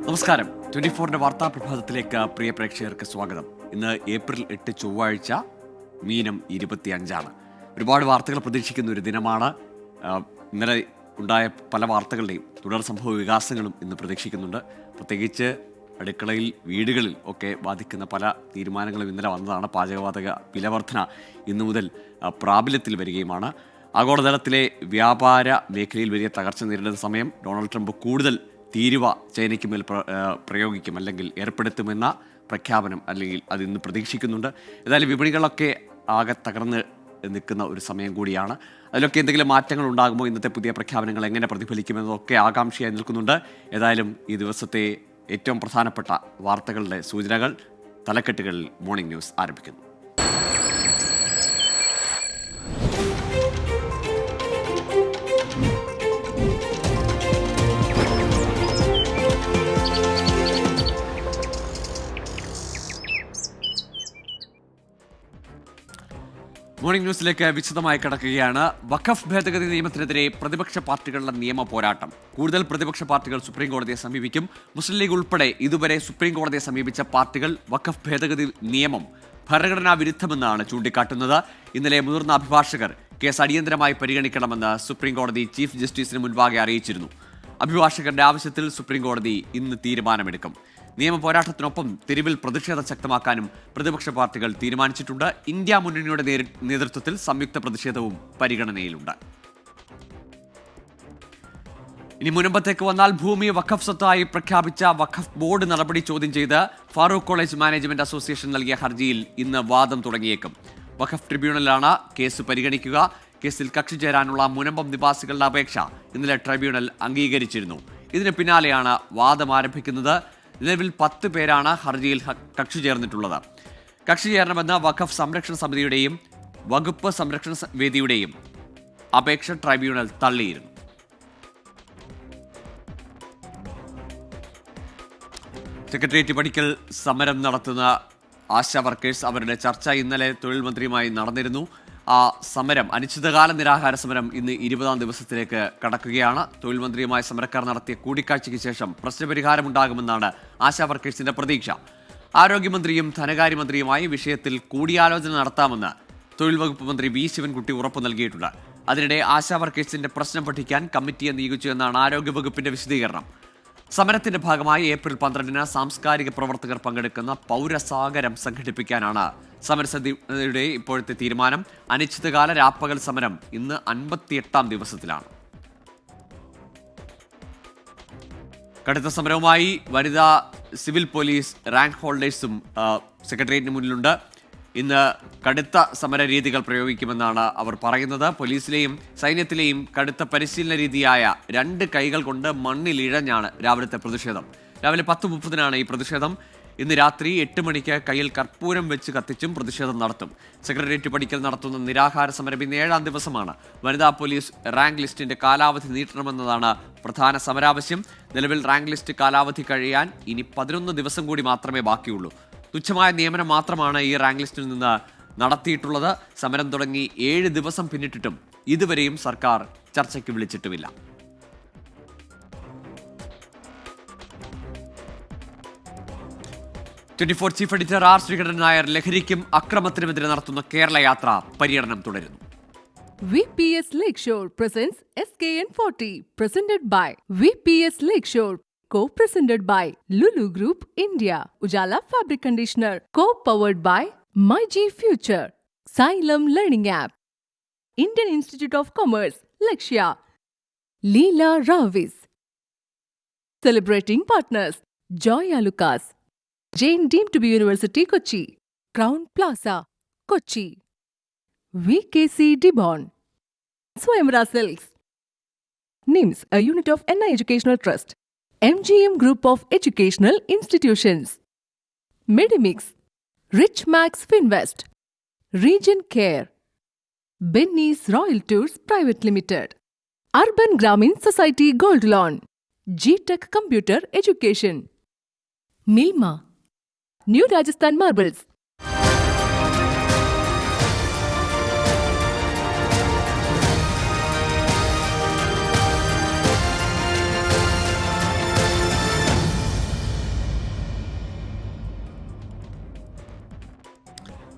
നമസ്കാരം. 24-ന്റെ വാർത്താ പ്രഭാതത്തിലേക്ക് പ്രിയ പ്രേക്ഷകർക്ക് സ്വാഗതം. ഇന്ന് ഏപ്രിൽ 8 ചൊവ്വാഴ്ച, മീനം 25. ഒരുപാട് വാർത്തകൾ പ്രതീക്ഷിക്കുന്ന ഒരു ദിനമാണ്. ഇന്നലെ ഉണ്ടായ പല വാർത്തകളുടെയും തുടർ സംഭവ വികാസങ്ങളും ഇന്ന് പ്രതീക്ഷിക്കുന്നുണ്ട്. പ്രത്യേകിച്ച് അടുക്കളയിൽ, വീടുകളിൽ ഒക്കെ ബാധിക്കുന്ന പല തീരുമാനങ്ങളും ഇന്നലെ വന്നതാണ്. പാചകവാതക വിലവർധന ഇന്നു മുതൽ പ്രാബല്യത്തിൽ വരികയുമാണ്. ആഗോളതലത്തിലെ വ്യാപാര മേഖലയിൽ വലിയ തകർച്ച നേരിടുന്ന സമയം ഡൊണാൾഡ് ട്രംപ് കൂടുതൽ തീരുവ ചൈനയ്ക്ക് മേൽ പ്രയോഗിക്കും, അല്ലെങ്കിൽ ഏർപ്പെടുത്തുമെന്ന പ്രഖ്യാപനം അല്ലെങ്കിൽ അത് ഇന്ന് പ്രതീക്ഷിക്കുന്നുണ്ട്. ഏതായാലും വിപണികളൊക്കെ ആകെ തകർന്ന് നിൽക്കുന്ന ഒരു സമയം കൂടിയാണ്. അതിലൊക്കെ എന്തെങ്കിലും മാറ്റങ്ങൾ ഉണ്ടാകുമോ, ഇന്നത്തെ പുതിയ പ്രഖ്യാപനങ്ങൾ എങ്ങനെ പ്രതിഫലിക്കുമെന്നതൊക്കെ ആകാംക്ഷയായി നിൽക്കുന്നുണ്ട്. ഏതായാലും ഈ ദിവസത്തെ ഏറ്റവും പ്രധാനപ്പെട്ട വാർത്തകളുടെ സൂചനകൾ, തലക്കെട്ടുകളിൽ മോർണിംഗ് ന്യൂസ് ആരംഭിക്കുന്നു. മോർണിംഗ് ന്യൂസിലേക്ക് വിശദമായി കടക്കുകയാണ്. വഖഫ് ഭേദഗതി നിയമത്തിനെതിരെ പ്രതിപക്ഷ പാർട്ടികളുടെ നിയമ പോരാട്ടം. കൂടുതൽ പ്രതിപക്ഷ പാർട്ടികൾ സുപ്രീം കോടതിയെ സമീപിക്കും. മുസ്ലിം ലീഗ് ഉൾപ്പെടെ ഇതുവരെ സുപ്രീം കോടതിയെ സമീപിച്ച പാർട്ടികൾ വഖഫ് ഭേദഗതി നിയമം ഭരണഘടനാ വിരുദ്ധമെന്നാണ് ചൂണ്ടിക്കാട്ടുന്നത്. ഇന്നലെ മുതിർന്ന അഭിഭാഷകർ കേസ് അടിയന്തരമായി പരിഗണിക്കണമെന്ന് സുപ്രീം കോടതി ചീഫ് ജസ്റ്റിസിന് മുൻപാകെ അറിയിച്ചിരുന്നു. അഭിഭാഷകരുടെ ആവശ്യത്തിൽ സുപ്രീം കോടതി ഇന്ന് തീരുമാനമെടുക്കും. നിയമ പോരാട്ടത്തിനൊപ്പം തെരുവിൽ പ്രതിഷേധം ശക്തമാക്കാനും പ്രതിപക്ഷ പാർട്ടികൾ തീരുമാനിച്ചിട്ടുണ്ട്. ഇന്ത്യ മുന്നണിയുടെ നേതൃത്വത്തിൽ സംയുക്ത പ്രതിഷേധവും പരിഗണനയിലുണ്ട്. ഇനി മുൻപത്തേക്ക് വന്നാൽ, ഭൂമി വഖഫ് സ്വത്തായി പ്രഖ്യാപിച്ച വഖഫ് ബോർഡ് നടപടി ചോദ്യം ചെയ്ത് ഫാറൂഖ് കോളേജ് മാനേജ്മെന്റ് അസോസിയേഷൻ നൽകിയ ഹർജിയിൽ ഇന്ന് വാദം തുടങ്ങിയേക്കും. വഖഫ് ട്രിബ്യൂണലാണ് കേസ് പരിഗണിക്കുക. കേസിൽ കക്ഷി ചേരാനുള്ള മുനമ്പം നിവാസികളുടെ അപേക്ഷ ഇന്നലെ ട്രിബ്യൂണൽ അംഗീകരിച്ചിരുന്നു. ഇതിന് പിന്നാലെയാണ് വാദം ആരംഭിക്കുന്നത്. നിലവിൽ 10 പേരാണ് ഹർജിയിൽ കക്ഷി ചേർന്നിട്ടുള്ളത്. കക്ഷി ചേരണമെന്ന വഖഫ് സംരക്ഷണ സമിതിയുടെയും വകുപ്പ് സംരക്ഷണ വേദിയുടെയും അപേക്ഷ ട്രൈബ്യൂണൽ തള്ളിയിരുന്നു. സെക്രട്ടേറിയറ്റ് പടിക്കൽ സമരം നടത്തുന്ന ആശാ വർക്കേഴ്സ്, അവരുടെ ചർച്ച ഇന്നലെ തൊഴിൽ മന്ത്രിയുമായി നടന്നിരുന്നു. ആ സമരം, അനിശ്ചിതകാല നിരാഹാര സമരം ഇന്ന് 20-ാം ദിവസത്തിലേക്ക് കടക്കുകയാണ്. തൊഴിൽ മന്ത്രിയുമായി സമരക്കാർ നടത്തിയ കൂടിക്കാഴ്ചയ്ക്ക് ശേഷം പ്രശ്നപരിഹാരമുണ്ടാകുമെന്നാണ് ആശാ വർക്കേഴ്സിന്റെ പ്രതീക്ഷ. ആരോഗ്യമന്ത്രിയും ധനകാര്യമന്ത്രിയുമായി വിഷയത്തിൽ കൂടിയാലോചന നടത്താമെന്ന് തൊഴിൽ വകുപ്പ് മന്ത്രി വി ശിവൻകുട്ടി ഉറപ്പു നൽകിയിട്ടുണ്ട്. അതിനിടെ ആശാ വർക്കേഴ്സിന്റെ പ്രശ്നം പഠിക്കാൻ കമ്മിറ്റിയെ നിയോഗിച്ചു എന്നാണ് ആരോഗ്യവകുപ്പിന്റെ വിശദീകരണം. സമരത്തിന്റെ ഭാഗമായി ഏപ്രിൽ 12-ന് സാംസ്കാരിക പ്രവർത്തകർ പങ്കെടുക്കുന്ന പൗരസാഗരം സംഘടിപ്പിക്കാനാണ് സമരസമിതിയുടെ ഇപ്പോഴത്തെ തീരുമാനം. അനിശ്ചിതകാല രാപ്പകൽ സമരം ഇന്ന് 58-ാം ദിവസത്തിലാണ്. കടുത്ത സമരവുമായി വനിതാ സിവിൽ പോലീസ് റാങ്ക് ഹോൾഡേഴ്സും സെക്രട്ടേറിയറ്റിന് മുന്നിലുണ്ട്. ഇന്ന് കടുത്ത സമര രീതികൾ പ്രയോഗിക്കുമെന്നാണ് അവർ പറയുന്നത്. പോലീസിലെയും സൈന്യത്തിലെയും കടുത്ത പരിശീലന രീതിയായ 2 കൈകൾ കൊണ്ട് മണ്ണിലിഴഞ്ഞാണ് രാവിലത്തെ പ്രതിഷേധം. രാവിലെ 10:30-നാണ് ഈ പ്രതിഷേധം. ഇന്ന് രാത്രി 8 മണിക്ക് കയ്യിൽ കർപ്പൂരം വെച്ച് കത്തിച്ചും പ്രതിഷേധം നടത്തും. സെക്രട്ടേറിയറ്റ് പടിക്കൽ നടത്തുന്ന നിരാഹാര സമരം ഇന്ന് 7-ാം ദിവസമാണ്. വനിതാ പോലീസ് റാങ്ക് ലിസ്റ്റിന്റെ കാലാവധി നീട്ടണമെന്നതാണ് പ്രധാന സമരാവശ്യം. നിലവിൽ റാങ്ക് ലിസ്റ്റ് കാലാവധി കഴിയാൻ ഇനി 11 ദിവസം കൂടി മാത്രമേ ബാക്കിയുള്ളൂ. തുച്ഛമായ നിയമനം മാത്രമാണ് ഈ റാങ്ക് ലിസ്റ്റിൽ നിന്ന് നടത്തിയിട്ടുള്ളത്. സമരം തുടങ്ങി 7 ദിവസം പിന്നിട്ടിട്ടും ഇതുവരെയും സർക്കാർ ചർച്ചയ്ക്ക് വിളിച്ചിട്ടുമില്ല. Chief editor R Sreekandan Nair ലഹരിക്കും അക്രമത്തിനുമെതിരെ നടത്തുന്ന കേരള യാത്ര പര്യടനം തുടരുന്നു. VPS Lakeshore presents SKN40, presented by VPS Lakeshore, co-presented by Lulu Group India, Ujala Fabric Conditioner, co-powered by MyG Future, Xylem Learning App, Indian Institute of Commerce, Lakshya, Leela Ravis. Celebrating partners, Joya Lucas, Jain Deemed to be University Kochi, Crown Plaza, Kochi, VKC Dibon, Swayamvara Silks, NIMS, a unit of NI Educational Trust, MGM Group of Educational Institutions, Medimix, Rich Max Finvest, Region Care, Benny's Royal Tours Private Limited, Urban Gramin Society Gold Loan, G-Tech Computer Education, Milma, New Rajasthan Marbles.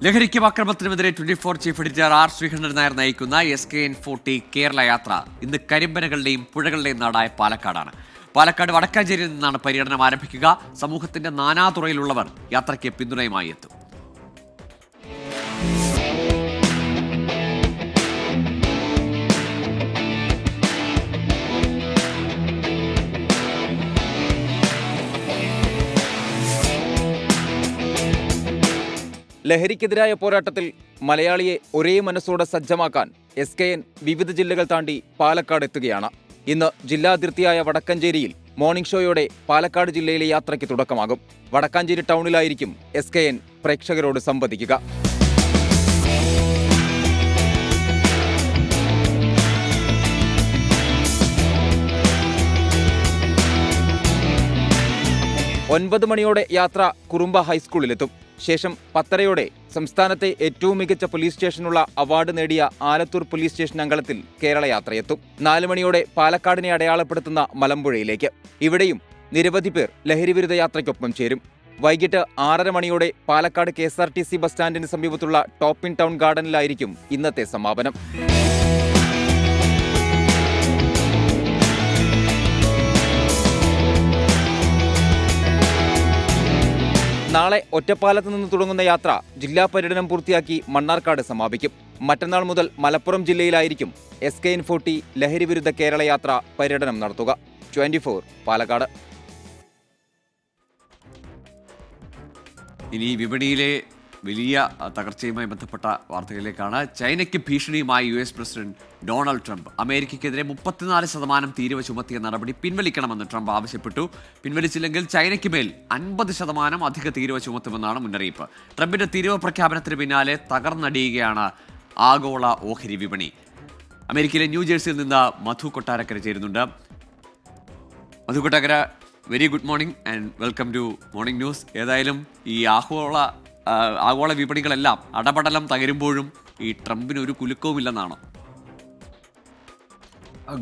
ലഹരിക്കും അക്രമത്തിനുമെതിരെ 24 chief editor R Sreekandan Nair നയിക്കുന്ന SKN40 Kerala യാത്ര ഇന്ന് കരിമ്പനകളുടെയും പുഴകളുടെയും നാടായ പാലക്കാടാണ്. പാലക്കാട് വടക്കാഞ്ചേരിയിൽ നിന്നാണ് പര്യടനം ആരംഭിക്കുക. സമൂഹത്തിന്റെ നാനാതുറയിലുള്ളവർ യാത്രയ്ക്ക് പിന്തുണയുമായി എത്തും. ലഹരിക്കെതിരായ പോരാട്ടത്തിൽ മലയാളിയെ ഒരേ മനസ്സോടെ സജ്ജമാക്കാൻ SKN വിവിധ ജില്ലകൾ താണ്ടി പാലക്കാട് എത്തുകയാണ്. ഇന്ന് ജില്ലാതിർത്തിയായ വടക്കഞ്ചേരിയിൽ മോർണിംഗ് ഷോയോടെ പാലക്കാട് ജില്ലയിലെ യാത്രയ്ക്ക് തുടക്കമാകും. വടക്കാഞ്ചേരി ടൗണിലായിരിക്കും SKN പ്രേക്ഷകരോട് സംവദിക്കുക. ഒൻപത് മണിയോടെ യാത്ര കുറുമ്പ ഹൈസ്കൂളിലെത്തും. ശേഷം 10:30 സംസ്ഥാനത്തെ ഏറ്റവും മികച്ച പോലീസ് സ്റ്റേഷനുള്ള അവാർഡ് നേടിയ ആലത്തൂർ പോലീസ് സ്റ്റേഷൻ അങ്കണത്തിൽ കേരള യാത്രയെത്തും. 4 മണിയോടെ പാലക്കാടിനെ അടയാളപ്പെടുത്തുന്ന മലമ്പുഴയിലേക്ക്. ഇവിടെയും നിരവധി പേർ ലഹരിവിരുദ്ധ യാത്രയ്ക്കൊപ്പം ചേരും. വൈകിട്ട് 6:30 മണിയോടെ പാലക്കാട് KSRTC ബസ് സ്റ്റാൻഡിന് സമീപത്തുള്ള ടോപ്പ് ഇൻ ടൗൺ ഗാർഡനിലായിരിക്കും ഇന്നത്തെ സമാപനം. നാളെ ഒറ്റപ്പാലത്ത് നിന്ന് തുടങ്ങുന്ന യാത്ര ജില്ലാ പര്യടനം പൂർത്തിയാക്കി മണ്ണാർക്കാട് സമാപിക്കും. മറ്റന്നാൾ മുതൽ മലപ്പുറം ജില്ലയിലായിരിക്കും SKN40 ലഹരിവിരുദ്ധ കേരള യാത്ര പര്യടനം നടത്തുക. 24 പാലക്കാട്. ഇനി വിപണിയിലെ വലിയ തകർച്ചയുമായി ബന്ധപ്പെട്ട വാർത്തകളിലേക്കാണ്. ചൈനയ്ക്ക് ഭീഷണിയുമായി US പ്രസിഡന്റ് ഡൊണാൾഡ് ട്രംപ്. അമേരിക്കയ്ക്കെതിരെ 34% തീരുവ ചുമത്തിയ നടപടി പിൻവലിക്കണമെന്ന് ട്രംപ് ആവശ്യപ്പെട്ടു. പിൻവലിച്ചില്ലെങ്കിൽ ചൈനയ്ക്ക് മേൽ 50% അധിക തീരുവ ചുമത്തുമെന്നാണ് മുന്നറിയിപ്പ്. ട്രംപിന്റെ തീരുവ പ്രഖ്യാപനത്തിന് പിന്നാലെ തകർന്നടിയുകയാണ് ആഗോള ഓഹരി വിപണി. അമേരിക്കയിലെ ന്യൂജേഴ്സിയിൽ നിന്ന് മധു കൊട്ടാരക്കര ചേരുന്നുണ്ട്. Madhu Kottarakkara, very good morning and welcome to morning news. ഏതായാലും ഈ ആഗോള വിപണികളെല്ലാം അടപടലം തകരുമ്പോഴും ഈ ട്രംപിന് ഒരു കുലുക്കവുമില്ലെന്നാണ്.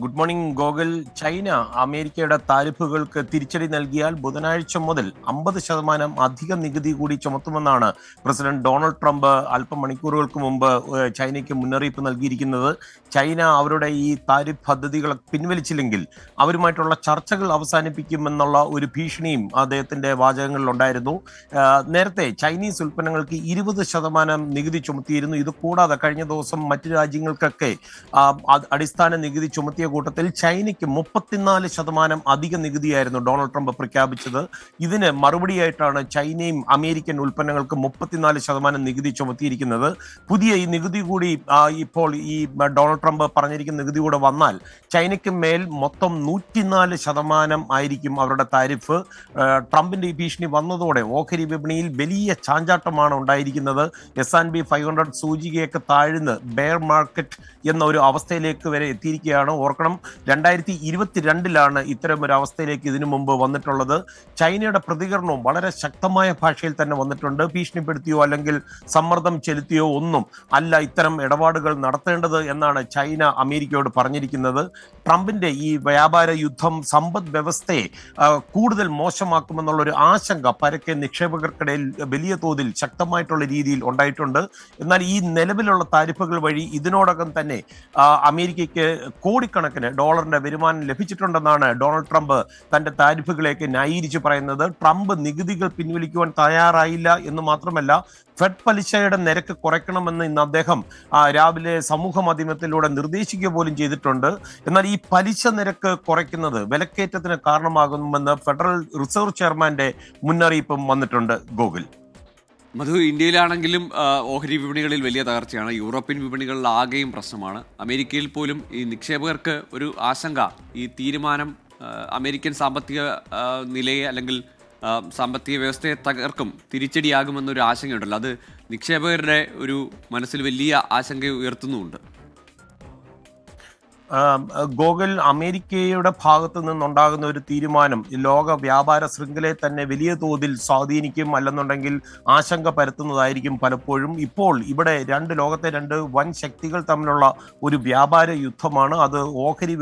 Good morning Gokul. ചൈന അമേരിക്കയുടെ താരിഫുകൾക്ക് തിരിച്ചടി നൽകിയാൽ ബുധനാഴ്ച മുതൽ 50% അധിക നികുതി കൂടി ചുമത്തുമെന്നാണ് പ്രസിഡന്റ് ഡൊണാൾഡ് ട്രംപ് അല്പം മണിക്കൂറുകൾക്ക് മുമ്പ് ചൈനയ്ക്ക് മുന്നറിയിപ്പ് നൽകിയിരിക്കുന്നത്. ചൈന അവരുടെ ഈ താരിഫ് പദ്ധതികൾ പിൻവലിച്ചില്ലെങ്കിൽ അവരുമായിട്ടുള്ള ചർച്ചകൾ അവസാനിപ്പിക്കുമെന്നുള്ള ഒരു ഭീഷണിയും അദ്ദേഹത്തിന്റെ വാചകങ്ങളിൽ ഉണ്ടായിരുന്നു. നേരത്തെ ചൈനീസ് ഉൽപ്പന്നങ്ങൾക്ക് 20% നികുതി ചുമത്തിയിരുന്നു. ഇത് കൂടാതെ കഴിഞ്ഞ ദിവസം മറ്റു രാജ്യങ്ങൾക്കൊക്കെ അടിസ്ഥാന നികുതി ചുമത്തിയ കൂട്ടത്തിൽ ചൈനയ്ക്ക് 34% അധിക നികുതിയായിരുന്നു ഡൊണാൾഡ് ട്രംപ് പ്രഖ്യാപിച്ചത്. ഇതിന് മറുപടിയായിട്ടാണ് ചൈനയും അമേരിക്കൻ ഉൽപ്പന്നങ്ങൾക്ക് 34% നികുതി ചുമത്തിയിരിക്കുന്നത്. പുതിയ ഈ നികുതി കൂടി ഇപ്പോൾ ഈ ഡൊണാൾഡ് ട്രംപ് പറഞ്ഞിരിക്കുന്ന നികുതി കൂടെ വന്നാൽ ചൈനയ്ക്ക് മേൽ മൊത്തം 104% ആയിരിക്കും അവരുടെ താരിഫ്. ട്രംപിന്റെ ഈ ഭീഷണി വന്നതോടെ ഓഹരി വിപണിയിൽ വലിയ ചാഞ്ചാട്ടമാണ് ഉണ്ടായിരിക്കുന്നത്. S&P 500 സൂചികയൊക്കെ താഴ്ന്ന് ബെയർ മാർക്കറ്റ് എന്ന ഒരു അവസ്ഥയിലേക്ക് വരെ എത്തിയിരിക്കുകയാണ്. ഓർക്കണം, 2022 ഇത്തരം ഒരു അവസ്ഥയിലേക്ക് ഇതിനു മുമ്പ് വന്നിട്ടുള്ളത്. ചൈനയുടെ പ്രതികരണവും വളരെ ശക്തമായ ഭാഷയിൽ തന്നെ വന്നിട്ടുണ്ട്. ഭീഷണിപ്പെടുത്തിയോ അല്ലെങ്കിൽ സമ്മർദ്ദം ചെലുത്തിയോ ഒന്നും അല്ല ഇത്തരം ഇടപാടുകൾ നടത്തേണ്ടത് എന്നാണ് ചൈന അമേരിക്കയോട് പറഞ്ഞിരിക്കുന്നത്. ട്രംപിന്റെ ഈ വ്യാപാര യുദ്ധം സമ്പദ് വ്യവസ്ഥയെ കൂടുതൽ മോശമാക്കുമെന്നുള്ളൊരു ആശങ്ക പരക്കെ നിക്ഷേപകർക്കിടയിൽ വലിയ തോതിൽ ശക്തമായിട്ടുള്ള രീതിയിൽ ഉണ്ടായിട്ടുണ്ട്. എന്നാൽ ഈ നിലവിലുള്ള താരിഫുകൾ വഴി ഇതിനോടകം തന്നെ അമേരിക്കയ്ക്ക് കോടിക്കണക്കിന് ഡോളറിന്റെ വരുമാനം ലഭിച്ചിട്ടുണ്ടെന്നാണ് ഡൊണാൾഡ് ട്രംപ് തന്റെ താരിഫുകളേക്ക് ന്യായീകരിച്ച് പറയുന്നത്. ട്രംപ് നികുതികൾ പിൻവലിക്കുവാൻ തയ്യാറായില്ല എന്ന് മാത്രമല്ല, ഫെഡ് പലിശയുടെ നിരക്ക് കുറയ്ക്കണമെന്ന് ഇന്ന് അദ്ദേഹം രാവിലെ സമൂഹ മാധ്യമത്തിലൂടെ നിർദ്ദേശിക്കുക പോലും ചെയ്തിട്ടുണ്ട്. എന്നാൽ ഈ പലിശ നിരക്ക് കുറയ്ക്കുന്നത് വിലക്കയറ്റത്തിന് കാരണമാകുമെന്ന് ഫെഡറൽ റിസർവ് ചെയർമാന്റെ മുന്നറിയിപ്പും വന്നിട്ടുണ്ട്. ഗോകുൽ. മധു, ഇന്ത്യയിലാണെങ്കിലും ഓഹരി വിപണികളിൽ വലിയ തകർച്ചയാണ്. യൂറോപ്യൻ വിപണികളിൽ ആകെയും പ്രശ്നമാണ്. അമേരിക്കയിൽ പോലും ഈ നിക്ഷേപകർക്ക് ഒരു ആശങ്ക, ഈ തീരുമാനം അമേരിക്കൻ സാമ്പത്തിക നിലയെ അല്ലെങ്കിൽ സാമ്പത്തിക വ്യവസ്ഥയെ തകർക്കും, തിരിച്ചടിയാകുമെന്നൊരു ആശങ്കയുണ്ടല്ലോ. അത് നിക്ഷേപകരുടെ ഒരു മനസ്സിൽ വലിയ ആശങ്ക ഉയർത്തുന്നുമുണ്ട്. ഗോകുൽ, അമേരിക്കയുടെ ഭാഗത്തു നിന്നുണ്ടാകുന്ന ഒരു തീരുമാനം ലോക വ്യാപാര ശൃംഖലയെ തന്നെ വലിയ തോതിൽ സ്വാധീനിക്കും, അല്ലെന്നുണ്ടെങ്കിൽ ആശങ്ക പരത്തുന്നതായിരിക്കും പലപ്പോഴും. ഇപ്പോൾ ഇവിടെ ലോകത്തെ രണ്ട് വൻ ശക്തികൾ തമ്മിലുള്ള ഒരു വ്യാപാര യുദ്ധമാണ്. അത് ഓഹരി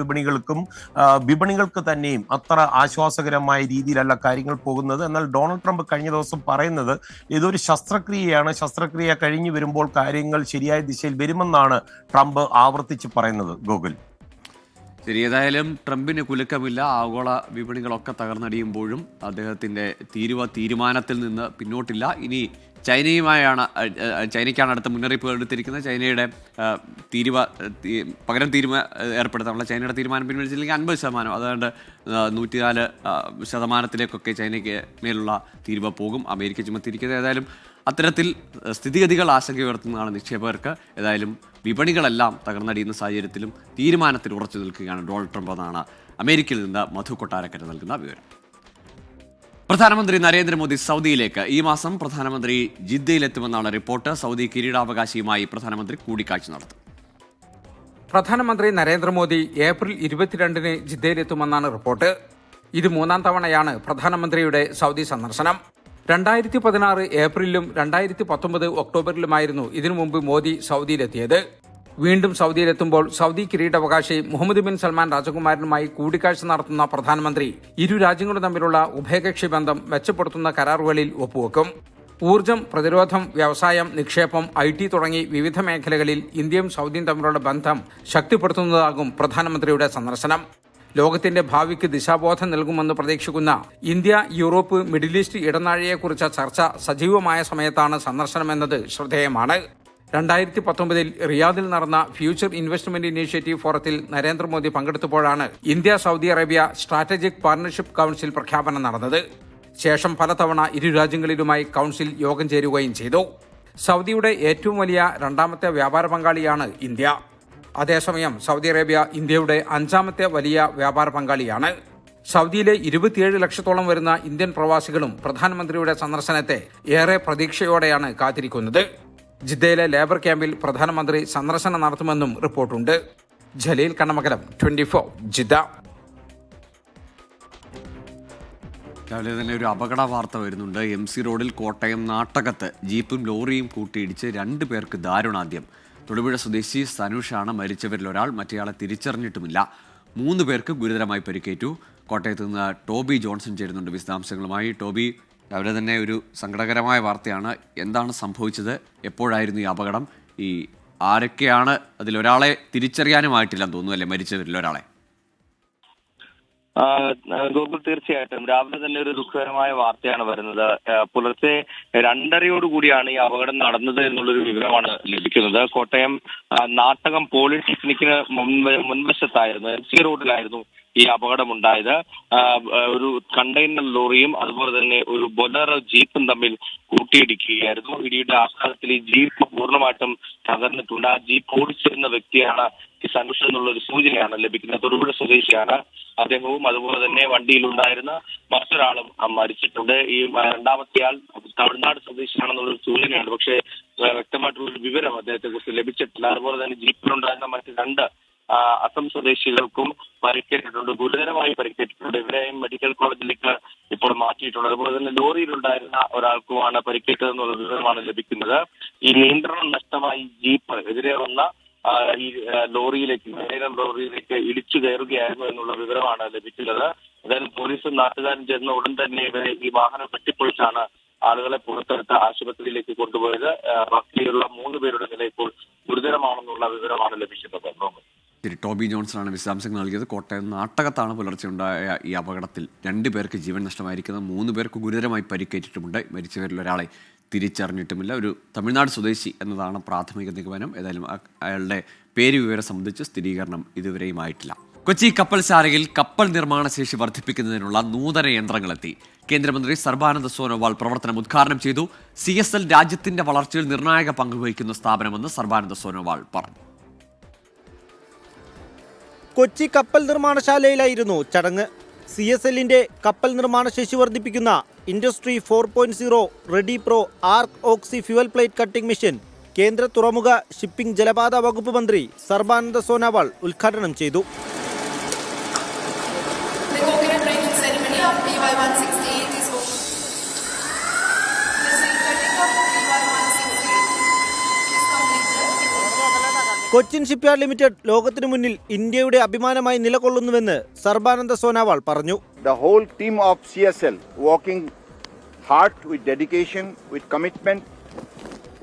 വിപണികൾക്ക് തന്നെയും അത്ര ആശ്വാസകരമായ രീതിയിലല്ല കാര്യങ്ങൾ പോകുന്നത്. എന്നാൽ ഡൊണാൾഡ് ട്രംപ് കഴിഞ്ഞ ദിവസം പറയുന്നത് ഇതൊരു ശസ്ത്രക്രിയയാണ്, ശസ്ത്രക്രിയ കഴിഞ്ഞു വരുമ്പോൾ കാര്യങ്ങൾ ശരിയായ ദിശയിൽ വരുമെന്നാണ് ട്രംപ് ആവർത്തിച്ച് പറയുന്നത്. ഗോകുൽ, ശരി, ഏതായാലും ട്രംപിന് കുലുക്കമില്ല. ആഗോള വിപണികളൊക്കെ തകർന്നടിയുമ്പോഴും അദ്ദേഹത്തിൻ്റെ തീരുമാനത്തിൽ നിന്ന് പിന്നോട്ടില്ല. ഇനി ചൈനയ്ക്കാണ് അടുത്ത മുന്നറിയിപ്പ് എടുത്തിരിക്കുന്നത്. ചൈനയുടെ പകരം ഏർപ്പെടുത്താനുള്ള ചൈനയുടെ തീരുമാനം പിൻവലിച്ചില്ലെങ്കിൽ 50%, അതുകൊണ്ട് 104% ചൈനയ്ക്ക് മേലുള്ള തീരുവ പോകും അമേരിക്ക ചുമത്തിയിരിക്കുന്നത്. ഏതായാലും അത്തരത്തിൽ സ്ഥിതിഗതികൾ ആശങ്ക ഉയർത്തുന്നതാണ് നിക്ഷേപകർക്ക്. ഏതായാലും വിപണികളെല്ലാം തകർന്നടിയുന്ന സാഹചര്യത്തിലും തീരുമാനത്തിൽ ഉറച്ചു നിൽക്കുകയാണ് ഡൊണാൾഡ് ട്രംപ് എന്നാണ് അമേരിക്കയിൽ നിന്ന് മധു കൊട്ടാരക്കര നൽകുന്ന വിവരം. പ്രധാനമന്ത്രി നരേന്ദ്രമോദി സൗദിയിലേക്ക് ഈ മാസം പ്രധാനമന്ത്രി ജിദ്ദയിലെത്തുമെന്നാണ് റിപ്പോർട്ട്. സൗദി കിരീടാവകാശിയുമായി പ്രധാനമന്ത്രി കൂടിക്കാഴ്ച നടത്തും. പ്രധാനമന്ത്രി നരേന്ദ്രമോദി ഏപ്രിൽ 22-ന് ജിദ്ദയിലെത്തുമെന്നാണ് റിപ്പോർട്ട്. ഇത് 3-ാം തവണയാണ് പ്രധാനമന്ത്രിയുടെ സൗദി സന്ദർശനം. 2016 ഏപ്രിലും 2019 ഒക്ടോബറിലുമായിരുന്നു ഇതിനു മുമ്പ് മോദി സൗദിയിലെത്തിയത്. വീണ്ടും സൗദിയിലെത്തുമ്പോൾ സൗദി കിരീടാവകാശി മുഹമ്മദ് ബിൻ സൽമാൻ രാജകുമാരനുമായി കൂടിക്കാഴ്ച നടത്തുന്ന പ്രധാനമന്ത്രി ഇരു രാജ്യങ്ങളും തമ്മിലുള്ള ഉഭയകക്ഷി ബന്ധം മെച്ചപ്പെടുത്തുന്ന കരാറുകളിൽ ഒപ്പുവെക്കും. ഊർജ്ജം, പ്രതിരോധം, വ്യവസായം, നിക്ഷേപം, IT തുടങ്ങി വിവിധ മേഖലകളിൽ ഇന്ത്യയും സൗദിയും തമ്മിലുള്ള ബന്ധം ശക്തിപ്പെടുത്തുന്നതാകും പ്രധാനമന്ത്രിയുടെ സന്ദർശനം. ലോകത്തിന്റെ ഭാവിക്ക് ദിശാബോധം നൽകുമെന്ന് പ്രതീക്ഷിക്കുന്ന ഇന്ത്യ, യൂറോപ്പ്, മിഡിൽ ഈസ്റ്റ് ഇടനാഴിയെക്കുറിച്ച ചർച്ച സജീവമായ സമയത്താണ് സന്ദർശനമെന്നത് ശ്രദ്ധേയമാണ്. 2019 റിയാദിൽ നടന്ന ഫ്യൂച്ചർ ഇൻവെസ്റ്റ്മെന്റ് ഇനീഷ്യേറ്റീവ് ഫോറത്തിൽ നരേന്ദ്രമോദി പങ്കെടുത്തപ്പോഴാണ് India Saudi Arabia strategic partnership council പ്രഖ്യാപനം നടന്നത്. ശേഷം പലതവണ ഇരു രാജ്യങ്ങളിലുമായി കൌൺസിൽ യോഗം ചേരുകയും ചെയ്തു. സൗദിയുടെ ഏറ്റവും വലിയ 2ാമത്തെ വ്യാപാര പങ്കാളിയാണ് ഇന്ത്യ. അതേസമയം സൗദി അറേബ്യ ഇന്ത്യയുടെ 5ാമത്തെ വലിയ വ്യാപാര പങ്കാളിയാണ്. സൗദിയിലെ 27 ലക്ഷത്തോളം വരുന്ന ഇന്ത്യൻ പ്രവാസികളും പ്രധാനമന്ത്രിയുടെ സന്ദർശനത്തെ ഏറെ പ്രതീക്ഷയോടെയാണ് കാത്തിരിക്കുന്നത്. ജിദ്ദയിലെ ലേബർ ക്യാമ്പിൽ പ്രധാനമന്ത്രി സന്ദർശനം നടത്തുമെന്നും റിപ്പോർട്ടുണ്ട്. ജലീൽ കണ്ണമംഗലം, 24 ജിദ്ദ. രാവിലെ തന്നെ ഒരു അപകട വാർത്ത വരുന്നുണ്ട്. MC റോഡിൽ കോട്ടയം നാട്ടകത്ത് ജീപ്പും ലോറിയും കൂട്ടിയിടിച്ച് 2 പേർക്ക് ദാരുണാന്ത്യം. തൊടുപുഴ സ്വദേശി സനുഷാണ് മരിച്ചവരിൽ ഒരാൾ. മറ്റേയാളെ തിരിച്ചറിഞ്ഞിട്ടുമില്ല. 3 പേർക്ക് ഗുരുതരമായി പരിക്കേറ്റു. കോട്ടയത്ത് നിന്ന് ടോബി ജോൺസൺ ചേരുന്നുണ്ട് വിശദാംശങ്ങളുമായി. ടോബി, രാവിലെ തന്നെ ഒരു സങ്കടകരമായ വാർത്തയാണ്. എന്താണ് സംഭവിച്ചത്? എപ്പോഴായിരുന്നു ഈ അപകടം? ആരൊക്കെയാണ് അതിലൊരാളെ തിരിച്ചറിയാനുമായിട്ടില്ലെന്ന് തോന്നുന്നു അല്ലേ, മരിച്ചവരിൽ ഒരാളെ? ഗോകുൽ, തീർച്ചയായിട്ടും രാവിലെ തന്നെ ഒരു ദുഃഖകരമായ വാർത്തയാണ് വരുന്നത്. പുലർച്ചെ 2:30 ഈ അപകടം നടന്നത് എന്നുള്ളൊരു വിവരമാണ് ലഭിക്കുന്നത്. കോട്ടയം നാട്ടകം പോളിടെക്നിക്കിന് മുൻവശത്തായിരുന്നു, MC റോഡിലായിരുന്നു ഈ അപകടമുണ്ടായത്. ഒരു കണ്ടെയ്നർ ലോറിയും അതുപോലെ തന്നെ ഒരു ബൊലേറോ ജീപ്പും തമ്മിൽ കൂട്ടിയിടിക്കുകയായിരുന്നു. ഇടിയുടെ ആഘാതത്തിൽ ഈ ജീപ്പ് പൂർണ്ണമായിട്ടും തകർന്നിട്ടുണ്ട്. ആ ജീപ്പ് ഓടിച്ചിരുന്ന വ്യക്തിയാണ് ഈ സനുഷ് എന്നുള്ളൊരു സൂചനയാണ് ലഭിക്കുന്നത്. തൊടുപുഴ സ്വദേശിയാണ് അദ്ദേഹവും. അതുപോലെ തന്നെ വണ്ടിയിലുണ്ടായിരുന്ന മറ്റൊരാളും മരിച്ചിട്ടുണ്ട്. ഈ 2ാമത്തെ ആൾ തമിഴ്നാട് സ്വദേശിയാണെന്നുള്ളൊരു സൂചനയാണ്. പക്ഷേ വ്യക്തമായിട്ടുള്ളൊരു വിവരം അദ്ദേഹത്തെ കുറിച്ച് ലഭിച്ചിട്ടില്ല. അതുപോലെ തന്നെ ജീപ്പിലുണ്ടായിരുന്ന മറ്റ് 2 അസം സ്വദേശികൾക്കും പരിക്കേറ്റിട്ടുണ്ട്, ഗുരുതരമായി പരിക്കേറ്റിട്ടുണ്ട്. ഇവരെയും മെഡിക്കൽ കോളേജിലേക്ക് ഇപ്പോൾ മാറ്റിയിട്ടുണ്ട്. അതുപോലെ തന്നെ ലോറിയിലുണ്ടായിരുന്ന ഒരാൾക്കുമാണ് പരിക്കേറ്റതെന്നുള്ള വിവരമാണ് ലഭിക്കുന്നത്. ഈ നിയന്ത്രണം നഷ്ടമായി ജീപ്പ് എതിരെ വന്ന ഈ ലോറിയിലേക്ക് ഇടിച്ചു കയറുകയായിരുന്നു എന്നുള്ള വിവരമാണ് ലഭിക്കുന്നത്. അതായത് പോലീസും നാട്ടുകാരും ചേർന്ന് ഉടൻ തന്നെ ഇവരെ ഈ വാഹനം വെട്ടിപ്പൊളിച്ചാണ് ആളുകളെ പുറത്തെടുത്ത് ആശുപത്രിയിലേക്ക് കൊണ്ടുപോയത്. ബാക്കിയുള്ള 3 പേരുടെ നില ഇപ്പോൾ ഗുരുതരമാണെന്നുള്ള വിവരമാണ് ലഭിക്കുന്നത്. ടോബി ജോൺസണാണ് വിശദാംശങ്ങൾ നൽകിയത്. കോട്ടയം നാട്ടകത്താണ് പുലർച്ചെ ഉണ്ടായ ഈ അപകടത്തിൽ 2 പേർക്ക് ജീവൻ നഷ്ടമായിരിക്കുന്നത്. 3 പേർക്ക് ഗുരുതരമായി പരിക്കേറ്റിട്ടുമുണ്ട്. മരിച്ചവരിൽ ഒരാളെ തിരിച്ചറിഞ്ഞിട്ടുമില്ല. ഒരു തമിഴ്നാട് സ്വദേശി എന്നതാണ് പ്രാഥമിക നിഗമനം. ഏതായാലും അയാളുടെ പേര് വിവരം സംബന്ധിച്ച് സ്ഥിരീകരണം ഇതുവരെയും ആയിട്ടില്ല. കൊച്ചി കപ്പൽശാലയിൽ കപ്പൽ നിർമ്മാണ ശേഷി വർദ്ധിപ്പിക്കുന്നതിനുള്ള നൂതന യന്ത്രങ്ങളെത്തി. കേന്ദ്രമന്ത്രി സർബാനന്ദ സോനോവാൾ പ്രവർത്തനം ഉദ്ഘാടനം ചെയ്തു. CSL രാജ്യത്തിന്റെ വളർച്ചയിൽ നിർണായക പങ്കുവഹിക്കുന്ന സ്ഥാപനമെന്ന് സർബാനന്ദ സോനോവാൾ പറഞ്ഞു. കൊച്ചി കപ്പൽ നിർമ്മാണശാലയിലായിരുന്നു ചടങ്ങ്. CSLന്റെ കപ്പൽ നിർമ്മാണ ശേഷി വർദ്ധിപ്പിക്കുന്ന ഇൻഡസ്ട്രി 4.0 റെഡി പ്രോ ആർക്ക് ഓക്സി ഫ്യുവൽ പ്ലേറ്റ് കട്ടിംഗ് മെഷീൻ കേന്ദ്ര തുറമുഖ ഷിപ്പിംഗ് ജലപാത വകുപ്പ് മന്ത്രി സർബാനന്ദ സോനോവാൾ ഉദ്ഘാടനം ചെയ്തു. കൊച്ചിൻ ഷിപ്പ്യാർഡ് ലിമിറ്റഡ് ലോകത്തിനു മുന്നിൽ ഇന്ത്യയുടെ അഭിമാനമായി നിലകൊള്ളുന്നുവെന്ന് സർബാനന്ദ സോനോവാൾ പറഞ്ഞു. The whole team of CSL working hard with dedication, with commitment,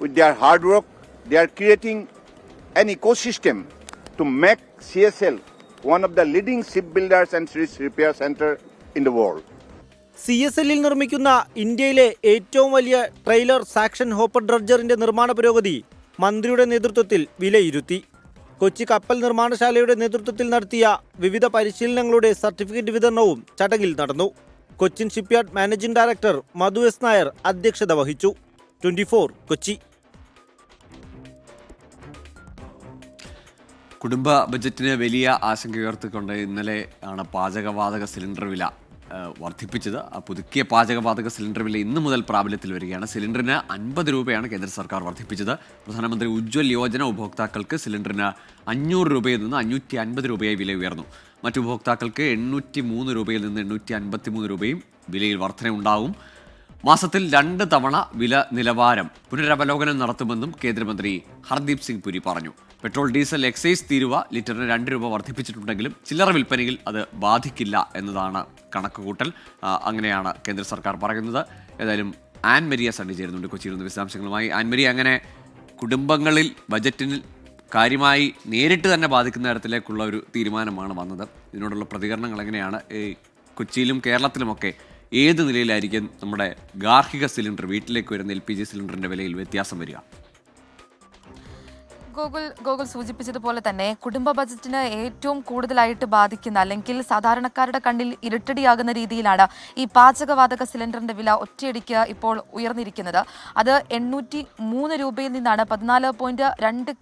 with their hard work, they are creating an ecosystem to make CSL one of the leading shipbuilders and repair center in the world. CSL-ൽ നിർമ്മിക്കുന്ന ഇന്ത്യയിലെ ഏറ്റവും വലിയ trailer sanction hopper ഡ്രഡ്ജറിന്റെ നിർമ്മാണ പുരോഗതി മന്ത്രിയുടെ നേതൃത്വത്തിൽ വിലയിരുത്തി. കൊച്ചി കപ്പൽ നിർമ്മാണശാലയുടെ നേതൃത്വത്തിൽ നടത്തിയ വിവിധ പരിശീലനങ്ങളുടെ സർട്ടിഫിക്കറ്റ് വിതരണവും ചടങ്ങിൽ നടന്നു. കൊച്ചിൻ ഷിപ്പ്യാർഡ് മാനേജിംഗ് ഡയറക്ടർ മധു എസ് നായർ അധ്യക്ഷത വഹിച്ചു. 24 കൊച്ചി. കുടുംബ ബജറ്റിന് വലിയ ആശങ്ക ഉയർത്തിക്കൊണ്ട് ഇന്നലെ ആണ് പാചകവാതക സിലിണ്ടർ വില വർദ്ധിപ്പിച്ചത്. പുതുക്കിയ പാചകവാതക സിലിണ്ടർ വില ഇന്ന് മുതൽ പ്രാബല്യത്തിൽ വരികയാണ്. സിലിണ്ടറിന് 50 രൂപയാണ് കേന്ദ്ര സർക്കാർ വർദ്ധിപ്പിച്ചത്. പ്രധാനമന്ത്രി ഉജ്ജ്വൽ യോജന ഉപഭോക്താക്കൾക്ക് സിലിണ്ടറിന് 500 രൂപയിൽ നിന്ന് 550 രൂപയായി വില ഉയർന്നു. മറ്റു ഉപഭോക്താക്കൾക്ക് 803 രൂപയിൽ നിന്ന് 853 രൂപയും വിലയിൽ വർധനയുണ്ടാവും. മാസത്തിൽ 2 തവണ വില നിലവാരം പുനരവലോകനം നടത്തുമെന്നും കേന്ദ്രമന്ത്രി ഹർദീപ് സിംഗ് പുരി പറഞ്ഞു. പെട്രോൾ ഡീസൽ എക്സൈസ് തീരുവ ലിറ്ററിന് 2 രൂപ വർദ്ധിപ്പിച്ചിട്ടുണ്ടെങ്കിലും ചില്ലറ വിൽപ്പനയിൽ അത് ബാധിക്കില്ല എന്നതാണ് കണക്കുകൂട്ടൽ. അങ്ങനെയാണ് കേന്ദ്ര സർക്കാർ പറയുന്നത്. ഏതായാലും ആൻ മരിയ സണ്ണി ചേരുന്നുണ്ട് കൊച്ചിയിൽ നിന്ന് വിശദാംശങ്ങളുമായി. ആൻ മരിയ, അങ്ങനെ കുടുംബങ്ങളിൽ ബജറ്റിൽ കാര്യമായി നേരിട്ട് തന്നെ ബാധിക്കുന്ന തരത്തിലേക്കുള്ള ഒരു തീരുമാനമാണ് വന്നത്. ഇതിനോടുള്ള പ്രതികരണങ്ങൾ എങ്ങനെയാണ്? കൊച്ചിയിലും കേരളത്തിലുമൊക്കെ ഏത് നിലയിലായിരിക്കും നമ്മുടെ ഗാർഹിക സിലിണ്ടർ, വീട്ടിലേക്ക് വരുന്ന LPG സിലിണ്ടറിൻ്റെ വിലയിൽ വ്യത്യാസം വരിക? ഗോകുൽ സൂചിപ്പിച്ചതുപോലെ തന്നെ കുടുംബ ബജറ്റിന് ഏറ്റവും കൂടുതലായിട്ട് ബാധിക്കുന്ന അല്ലെങ്കിൽ സാധാരണക്കാരുടെ കണ്ണിൽ ഇരുട്ടടിയാകുന്ന രീതിയിലാണ് ഈ പാചകവാതക സിലിണ്ടറിന്റെ വില ഒറ്റയടിക്ക് ഇപ്പോൾ ഉയർന്നിരിക്കുന്നത്. അത് 803 രൂപയിൽ നിന്നാണ് 14.2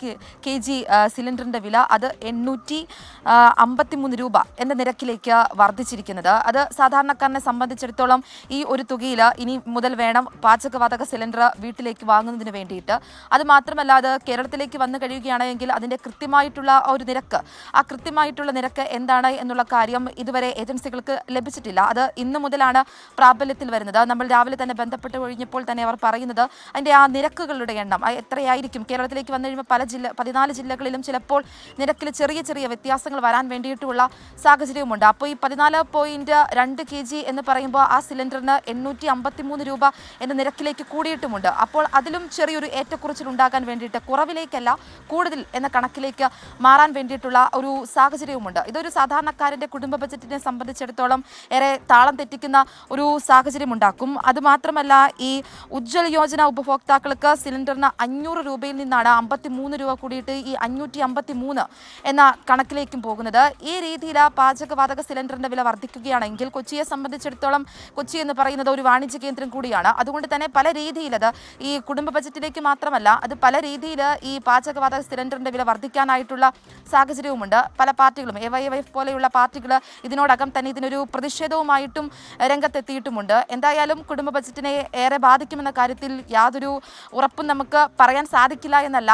kg സിലിണ്ടറിന്റെ വില അത് 853 രൂപ എന്ന നിരക്കിലേക്ക് വർദ്ധിച്ചിരിക്കുന്നത്. അത് സാധാരണക്കാരനെ സംബന്ധിച്ചിടത്തോളം ഈ ഒരു തുകയിൽ ഇനി മുതൽ വേണം പാചകവാതക സിലിണ്ടർ വീട്ടിലേക്ക് വാങ്ങുന്നതിന് വേണ്ടിയിട്ട്. അത് മാത്രമല്ല, അത് കേരളത്തിലേക്ക് വന്നു കഴിയുകയാണെങ്കിൽ അതിൻ്റെ കൃത്യമായിട്ടുള്ള ഒരു നിരക്ക്, ആ കൃത്യമായിട്ടുള്ള നിരക്ക് എന്താണ് എന്നുള്ള കാര്യം ഇതുവരെ ഏജൻസികൾക്ക് ലഭിച്ചിട്ടില്ല. അത് ഇന്ന് മുതലാണ് പ്രാബല്യത്തിൽ വരുന്നത്. നമ്മൾ രാവിലെ തന്നെ ബന്ധപ്പെട്ട് കഴിഞ്ഞപ്പോൾ തന്നെ അവർ പറയുന്നത് അതിൻ്റെ ആ നിരക്കുകളുടെ എണ്ണം എത്രയായിരിക്കും. കേരളത്തിലേക്ക് വന്നു കഴിയുമ്പോൾ 14 ജില്ലകളിലും ചിലപ്പോൾ നിരക്കിൽ ചെറിയ ചെറിയ വ്യത്യാസങ്ങൾ വരാൻ വേണ്ടിയിട്ടുള്ള സാഹചര്യവുമുണ്ട്. അപ്പോൾ ഈ 14.2 kg എന്ന് പറയുമ്പോൾ ആ സിലിണ്ടറിന് 853 രൂപ എന്ന നിരക്കിലേക്ക് കൂടിയിട്ടുമുണ്ട്. അപ്പോൾ അതിലും ചെറിയൊരു ഏറ്റക്കുറച്ചിൽ ഉണ്ടാകാൻ വേണ്ടിയിട്ട്, കുറവിലേക്കല്ല കൂടുതൽ എന്ന കണക്കിലേക്ക് മാറാൻ വേണ്ടിയിട്ടുള്ള ഒരു സാഹചര്യവുമുണ്ട്. ഇതൊരു സാധാരണക്കാരൻ്റെ കുടുംബ ബജറ്റിനെ സംബന്ധിച്ചിടത്തോളം ഏറെ താളം തെറ്റിക്കുന്ന ഒരു സാഹചര്യം ഉണ്ടാക്കും. അതുമാത്രമല്ല, ഈ ഉജ്ജ്വൽ യോജന ഉപഭോക്താക്കൾക്ക് സിലിണ്ടറിന് 500 രൂപയിൽ നിന്നാണ് 53 രൂപ കൂടിയിട്ട് ഈ 553 എന്ന കണക്കിലേക്കും പോകുന്നത്. ഈ രീതിയിൽ പാചകവാതക സിലിണ്ടറിന്റെ വില വർദ്ധിക്കുകയാണെങ്കിൽ കൊച്ചിയെ സംബന്ധിച്ചിടത്തോളം കൊച്ചി എന്ന് പറയുന്നത് ഒരു വാണിജ്യ കേന്ദ്രം കൂടിയാണ്. അതുകൊണ്ട് തന്നെ പല രീതിയിൽ അത് ഈ കുടുംബ ബജറ്റിലേക്ക് മാത്രമല്ല, അത് പല രീതിയിൽ ഈ പാചകവാതക സിലിണ്ടറിന്റെ വില വർദ്ധിക്കാനായിട്ടുള്ള സാഹചര്യവുമുണ്ട്. പല പാർട്ടികളും AYF പോലെയുള്ള പാർട്ടികൾ ഇതിനോടകം തന്നെ ഇതിനൊരു പ്രതിഷേധവുമായിട്ടും രംഗത്തെത്തിയിട്ടുമുണ്ട്. എന്തായാലും കുടുംബ ബജറ്റിനെ ഏറെ ബാധിക്കുമെന്ന കാര്യത്തിൽ യാതൊരു ഉറപ്പും നമുക്ക് പറയാൻ സാധിക്കില്ല എന്നല്ല,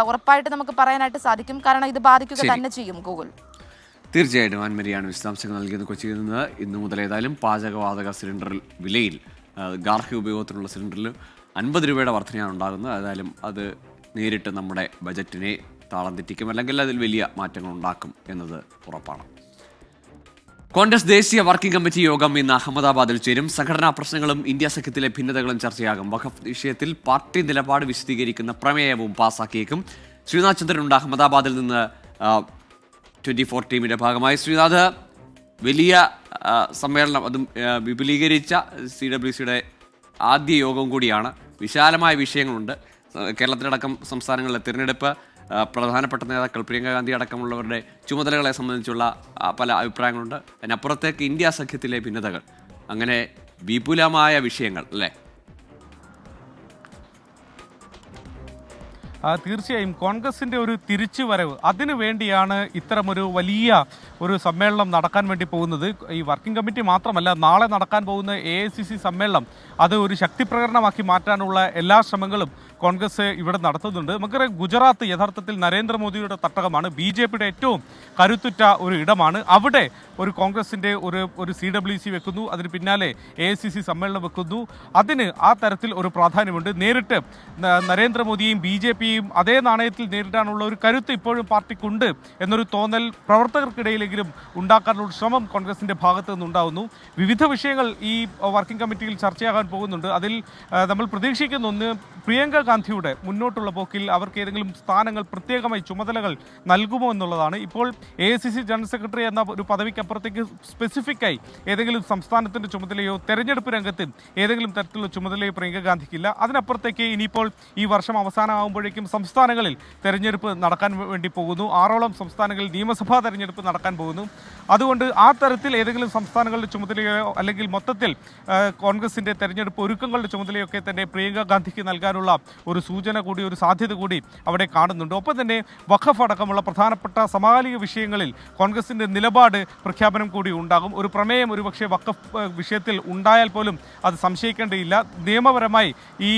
ഉറപ്പായിട്ട് നമുക്ക് പറയാനായിട്ട് സാധിക്കും. കാരണം ഇത് ബാധിക്കുക തന്നെ ചെയ്യും. ഗൂഗിൾ തീർച്ചയായിട്ടും ആൻമരിയാണ് വിശദാംശങ്ങൾ നൽകിയത് കൊച്ചിയിൽ നിന്ന്. ഇന്നു മുതൽ ഏതായാലും പാചകവാതക സിലിണ്ടറിൽ വിലയിൽ ഗാർഹിക ഉപയോഗത്തിനുള്ള സിലിണ്ടറിൽ 50 രൂപയുടെ വർധനയാണ് ഉണ്ടാകുന്നത്. ഏതായാലും അത് നേരിട്ട് നമ്മുടെ ബജറ്റിനെ താളം തെറ്റിക്കും, അല്ലെങ്കിൽ അതിൽ വലിയ മാറ്റങ്ങൾ ഉണ്ടാക്കും എന്നത് ഉറപ്പാണ്. കോൺഗ്രസ് ദേശീയ വർക്കിംഗ് കമ്മിറ്റി യോഗം ഇന്ന് അഹമ്മദാബാദിൽ ചേരും. സംഘടനാ പ്രശ്നങ്ങളും ഇന്ത്യ സഖ്യത്തിലെ ഭിന്നതകളും ചർച്ചയാകും. വഖഫ് വിഷയത്തിൽ പാർട്ടി നിലപാട് വിശദീകരിക്കുന്ന പ്രമേയവും പാസാക്കിയേക്കും. ശ്രീനാഥ് ചന്ദ്രനുണ്ട് അഹമ്മദാബാദിൽ നിന്ന് 24 ടീമിൻ്റെ ഭാഗമായി. ശ്രീനാഥ്, വലിയ സമ്മേളനം, അതും വിപുലീകരിച്ച CWCയുടെ ആദ്യ യോഗം കൂടിയാണ്. വിശാലമായ വിഷയങ്ങളുണ്ട്. കേരളത്തിലടക്കം സംസ്ഥാനങ്ങളിലെ തിരഞ്ഞെടുപ്പ്, പ്രധാനപ്പെട്ട നേതാക്കൾ പ്രിയങ്ക ഗാന്ധി അടക്കമുള്ളവരുടെ ചുമതലകളെ സംബന്ധിച്ചുള്ള പല അഭിപ്രായങ്ങളുണ്ട്. അതിനപ്പുറത്തേക്ക് ഇന്ത്യ സഖ്യത്തിലെ ഭിന്നതകൾ, അങ്ങനെ വിപുലമായ വിഷയങ്ങൾ അല്ലേ? തീർച്ചയായും കോൺഗ്രസിൻ്റെ ഒരു തിരിച്ചുവരവ്, അതിനു വേണ്ടിയാണ് ഇത്തരമൊരു വലിയ ഒരു സമ്മേളനം നടക്കാൻ വേണ്ടി പോകുന്നത്. ഈ വർക്കിംഗ് കമ്മിറ്റി മാത്രമല്ല, നാളെ നടക്കാൻ പോകുന്ന AICC സമ്മേളനം അത് ഒരു ശക്തി പ്രകടനമാക്കി മാറ്റാനുള്ള എല്ലാ ശ്രമങ്ങളും കോൺഗ്രസ് ഇവിടെ നടത്തുന്നുണ്ട്. നമുക്കറിയാം, ഗുജറാത്ത് യഥാർത്ഥത്തിൽ നരേന്ദ്രമോദിയുടെ തട്ടകമാണ്, BJPയുടെ ഏറ്റവും കരുത്തുറ്റ ഒരു ഇടമാണ്. അവിടെ ഒരു കോൺഗ്രസിൻ്റെ ഒരു CWC വെക്കുന്നു, അതിന് പിന്നാലെ AICC സമ്മേളനം വെക്കുന്നു. അതിന് ആ തരത്തിൽ ഒരു പ്രാധാന്യമുണ്ട്. നേരിട്ട് നരേന്ദ്രമോദിയെയും BJPയെയും അതേ നാണയത്തിൽ നേരിടാനുള്ള ഒരു കരുത്ത് ഇപ്പോഴും പാർട്ടിക്കുണ്ട് എന്നൊരു തോന്നൽ പ്രവർത്തകർക്കിടയിലെങ്കിലും ഉണ്ടാക്കാനുള്ള ശ്രമം കോൺഗ്രസിൻ്റെ ഭാഗത്തു നിന്നുണ്ടാകുന്നു. വിവിധ വിഷയങ്ങൾ ഈ വർക്കിംഗ് കമ്മിറ്റിയിൽ ചർച്ചയാകാൻ പോകുന്നുണ്ട്. അതിൽ നമ്മൾ പ്രതീക്ഷിക്കുന്ന ഒന്ന്, പ്രിയങ്ക ഗാന്ധിയുടെ മുന്നോട്ടുള്ള പോക്കിൽ അവർക്ക് ഏതെങ്കിലും സ്ഥാനങ്ങൾ, പ്രത്യേകമായി ചുമതലകൾ നൽകുമോ എന്നുള്ളതാണ്. ഇപ്പോൾ AICC ജനറൽ സെക്രട്ടറി എന്ന ഒരു പദവിക്കപ്പുറത്തേക്ക് സ്പെസിഫിക്കായി ഏതെങ്കിലും സംസ്ഥാനത്തിൻ്റെ ചുമതലയോ തെരഞ്ഞെടുപ്പ് രംഗത്ത് ഏതെങ്കിലും തരത്തിലുള്ള ചുമതലയോ പ്രിയങ്ക ഗാന്ധിക്കില്ല. അതിനപ്പുറത്തേക്ക് ഇനിയിപ്പോൾ ഈ വർഷം അവസാനമാകുമ്പോഴേക്കും സംസ്ഥാനങ്ങളിൽ തെരഞ്ഞെടുപ്പ് നടക്കാൻ വേണ്ടി പോകുന്നു. 6ഓളം സംസ്ഥാനങ്ങളിൽ നിയമസഭാ തെരഞ്ഞെടുപ്പ് നടക്കാൻ പോകുന്നു. അതുകൊണ്ട് ആ തരത്തിൽ ഏതെങ്കിലും സംസ്ഥാനങ്ങളുടെ ചുമതലയോ അല്ലെങ്കിൽ മൊത്തത്തിൽ കോൺഗ്രസിൻ്റെ തെരഞ്ഞെടുപ്പ് ഒരുക്കങ്ങളുടെ ചുമതലയൊക്കെ തന്നെ പ്രിയങ്ക ഗാന്ധിക്ക് നൽകാനുള്ള ഒരു സൂചന കൂടി, ഒരു സാധ്യത കൂടി അവിടെ കാണുന്നുണ്ട്. ഒപ്പം തന്നെ വഖഫ് അടക്കമുള്ള പ്രധാനപ്പെട്ട സമകാലിക വിഷയങ്ങളിൽ കോൺഗ്രസിൻ്റെ നിലപാട് പ്രഖ്യാപനം കൂടി ഉണ്ടാകും. ഒരു പ്രമേയം ഒരുപക്ഷെ വഖഫ് വിഷയത്തിൽ ഉണ്ടായാൽ പോലും അത് സംശയിക്കേണ്ടതില്ല. നിയമപരമായി ഈ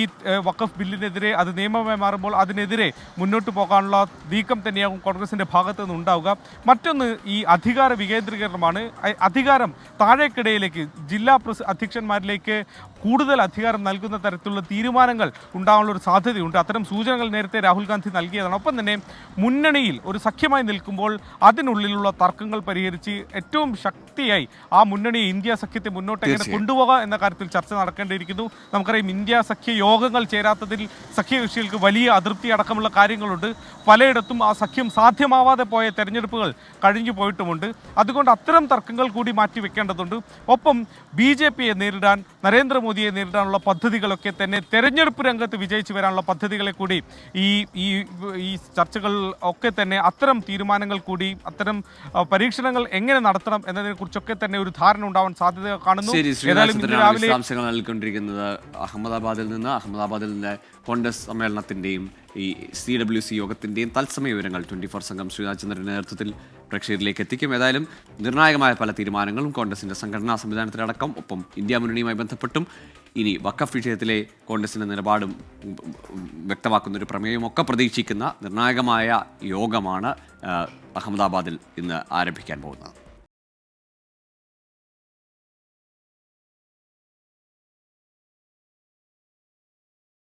വഖഫ് ബില്ലിനെതിരെ, അത് നിയമമായി മാറുമ്പോൾ അതിനെതിരെ മുന്നോട്ട് പോകാനുള്ള നീക്കം തന്നെയാകും കോൺഗ്രസിൻ്റെ ഭാഗത്തു നിന്ന് ഉണ്ടാവുക. മറ്റൊന്ന് ഈ അധികാര വികേന്ദ്രീകരണമാണ്. അധികാരം താഴേക്കിടയിലേക്ക്, ജില്ലാ അധ്യക്ഷന്മാരിലേക്ക് കൂടുതൽ അധികാരം നൽകുന്ന തരത്തിലുള്ള തീരുമാനങ്ങൾ ഉണ്ടാകാനുള്ള ഒരു സാധ്യതയുണ്ട്. അത്തരം സൂചനകൾ നേരത്തെ രാഹുൽ ഗാന്ധി നൽകിയതാണ്. ഒപ്പം തന്നെ മുന്നണിയിൽ ഒരു സഖ്യമായി നിൽക്കുമ്പോൾ അതിനുള്ളിലുള്ള തർക്കങ്ങൾ പരിഹരിച്ച് ഏറ്റവും ശക്തിയായി ആ മുന്നണിയെ, ഇന്ത്യ സഖ്യത്തെ മുന്നോട്ട് എങ്ങനെ കൊണ്ടുപോകാം എന്ന കാര്യത്തിൽ ചർച്ച നടക്കേണ്ടിയിരിക്കുന്നു. നമുക്കറിയാം, ഇന്ത്യ സഖ്യ യോഗങ്ങൾ ചേരാത്തതിൽ സഖ്യകക്ഷികൾക്ക് വലിയ അതൃപ്തി അടക്കമുള്ള കാര്യങ്ങളുണ്ട്. പലയിടത്തും ആ സഖ്യം സാധ്യമാവാതെ പോയ തെരഞ്ഞെടുപ്പുകൾ കഴിഞ്ഞു പോയിട്ടുമുണ്ട്. അതുകൊണ്ട് അത്തരം തർക്കങ്ങൾ കൂടി മാറ്റിവെക്കേണ്ടതുണ്ട്. ഒപ്പം BJPയെ നേരിടാൻ, നരേന്ദ്രമോദിയെ നേരിടാനുള്ള പദ്ധതികളൊക്കെ തന്നെ, തെരഞ്ഞെടുപ്പ് രംഗത്ത് വിജയിച്ചു വരാനുള്ള പദ്ധതികളെ കൂടി ഈ ചർച്ചകൾ ഒക്കെ തന്നെ, അത്തരം തീരുമാനങ്ങൾ കൂടി, അത്തരം പരീക്ഷണങ്ങൾ എങ്ങനെ നടത്തണം എന്നതിനെ കുറിച്ചൊക്കെ തന്നെ ഒരു ധാരണ ഉണ്ടാവാൻ സാധ്യത കാണുന്നു. വിശദാംശങ്ങൾ നൽകിക്കൊണ്ടിരിക്കുന്നത് അഹമ്മദാബാദിൽ നിന്ന് കോൺഗ്രസ് സമ്മേളനത്തിന്റെയും ഈ CWC യോഗത്തിന്റെയും തത്സമയ വിവരങ്ങൾ 24 സംഘം ശ്രീനാഥചന്ദ്രന്റെ നേതൃത്വത്തിൽ പ്രേക്ഷകരിലേക്ക് എത്തിക്കും. ഏതായാലും നിർണായകമായ പല തീരുമാനങ്ങളും കോൺഗ്രസിന്റെ സംഘടനാ സംവിധാനത്തിലടക്കം, ഒപ്പം ഇന്ത്യ മുന്നണിയുമായി ബന്ധപ്പെട്ടും ഇനി വഖഫ് വിഷയത്തിലെ കോൺഗ്രസിന്റെ നിലപാടും വ്യക്തമാക്കുന്ന ഒരു പ്രമേയം ഒക്കെ പ്രതീക്ഷിക്കുന്ന നിർണായകമായ യോഗമാണ് അഹമ്മദാബാദിൽ ഇന്ന് ആരംഭിക്കാൻ പോകുന്നത്.